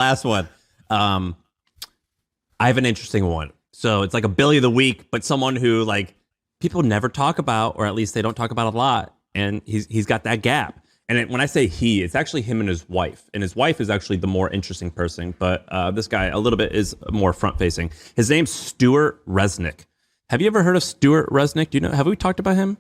Last one. I have an interesting one. So it's like a Billy of the week, but someone who like people never talk about, or at least they don't talk about a lot. And he's got that gap. And when I say he, it's actually him and his wife. And his wife is actually the more interesting person. But this guy a little bit is more front facing. His name's Stewart Resnick. Have you ever heard of Stewart Resnick? Do you know? Have we talked about him?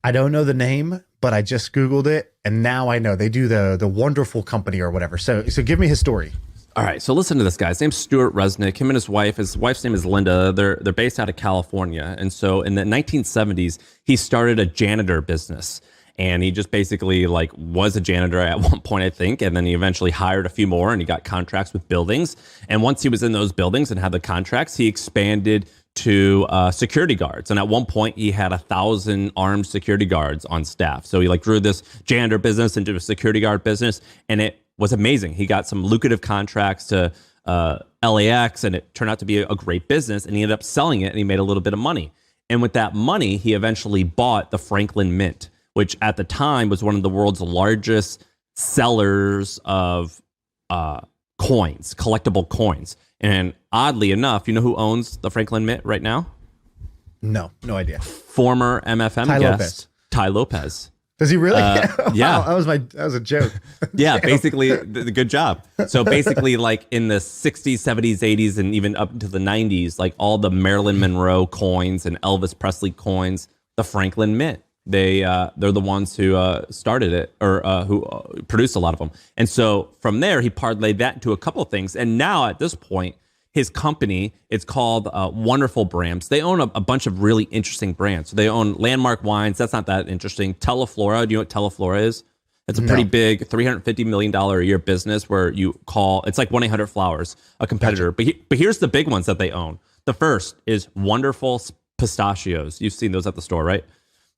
I don't know the name, but I just Googled it. And now I know they do the Wonderful Company or whatever. So give me his story. All right, so listen to this guy. His name's Stewart Resnick. Him and his wife's name is Linda. They're based out of California. And so in the 1970s, he started a janitor business. And he just basically like was a janitor at one point, I think. And then he eventually hired a few more and he got contracts with buildings. And once he was in those buildings and had the contracts, he expanded to security guards. And at one point he had 1,000 armed security guards on staff. So he like grew this janitor business into a security guard business. And it was amazing. He got some lucrative contracts to LAX and it turned out to be a great business. And he ended up selling it and he made a little bit of money. And with that money, he eventually bought the Franklin Mint, which at the time was one of the world's largest sellers of coins, collectible coins. And oddly enough, you know who owns the Franklin Mint right now? No idea. Former MFM guest, Tai Lopez. Does he really? Yeah. Wow, that was a joke. Yeah, basically, good job. So basically, like in the 60s, 70s, 80s, and even up into the 90s, like all the Marilyn Monroe coins and Elvis Presley coins, the Franklin Mint. They're the ones who started it or who produced a lot of them. And so from there, he parlayed that into a couple of things. And now at this point, his company, it's called Wonderful Brands. They own a bunch of really interesting brands. So they own Landmark Wines. That's not that interesting. Teleflora. Do you know what Teleflora is? It's a pretty big $350 million a year business where you call, it's like 1-800-Flowers, a competitor. Gotcha. But here's the big ones that they own. The first is Wonderful Pistachios. You've seen those at the store, right?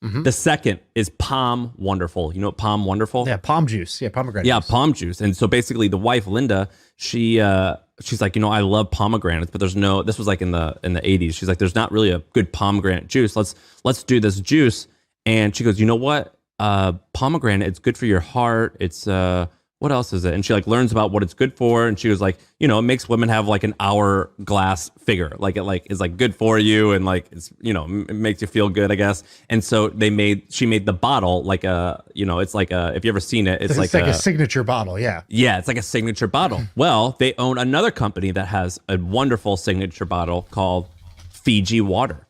Mm-hmm. The second is Palm Wonderful. You know what Palm Wonderful? Yeah, palm juice. Yeah, pomegranate juice. Yeah, palm juice. And so basically the wife, Linda, she's like, I love pomegranates, but this was like in the 80s. She's like, there's not really a good pomegranate juice. Let's do this juice. And she goes, you know what? Pomegranate, it's good for your heart. It's what else is it? And she like learns about what it's good for. And she was like, it makes women have like an hourglass figure. Like it like is like good for you. And like, it's, it makes you feel good, I guess. And so she made the bottle like it's like if you ever seen it, it's like a signature bottle. Yeah. Yeah. It's like a signature bottle. Well, they own another company that has a wonderful signature bottle called Fiji Water.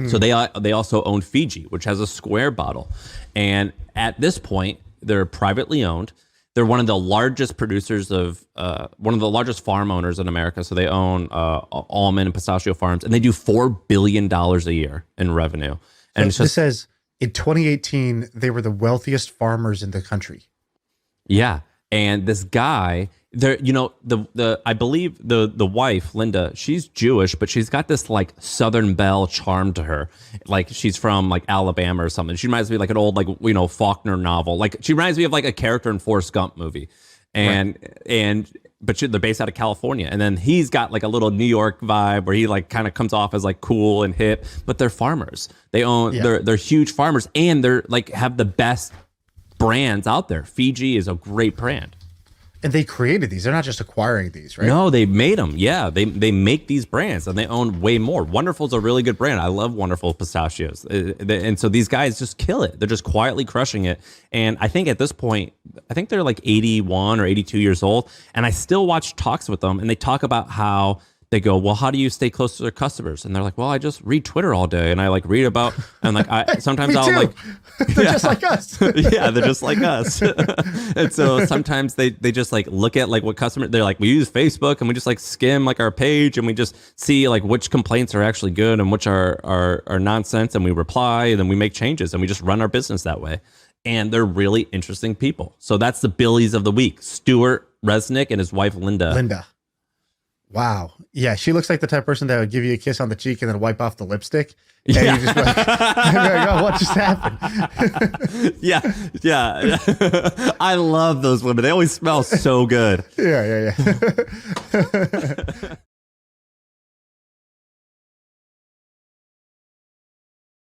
So they also own Fiji, which has a square bottle. And at this point, they're privately owned. They're one of the largest producers of, one of the largest farm owners in America. So they own almond and pistachio farms, and they do $4 billion a year in revenue. And this says in 2018, they were the wealthiest farmers in the country. Yeah. And this guy, I believe the wife, Linda, she's Jewish, but she's got this like Southern Belle charm to her. Like she's from like Alabama or something. She reminds me of like an old, like, Faulkner novel. Like she reminds me of like a character in Forrest Gump movie. But they're based out of California. And then he's got like a little New York vibe where he like kind of comes off as like cool and hip, but they're farmers. They own, they're huge farmers, and they're like have the best brands out there. Fiji is a great brand. And they created these. They're not just acquiring these, right? No, they made them. Yeah, they make these brands, and they own way more. Wonderful's a really good brand. I love Wonderful Pistachios. And so these guys just kill it. They're just quietly crushing it. And I think at this point, I think they're like 81 or 82 years old. And I still watch talks with them, and they talk about how they go, well, how do you stay close to their customers? And they're like, well, I just read Twitter all day, and I like read about, and like sometimes I'll like, they're just like us. Yeah, they're just like us. And so sometimes they just like look at like what customer, they're like, we use Facebook and we just like skim like our page, and we just see like which complaints are actually good and which are nonsense, and we reply, and then we make changes, and we just run our business that way. And they're really interesting people. So that's the Billies of the week. Stewart Resnick and his wife, Linda. Wow. Yeah, she looks like the type of person that would give you a kiss on the cheek and then wipe off the lipstick. And you just like, oh, what just happened? Yeah. I love those women. They always smell so good. Yeah.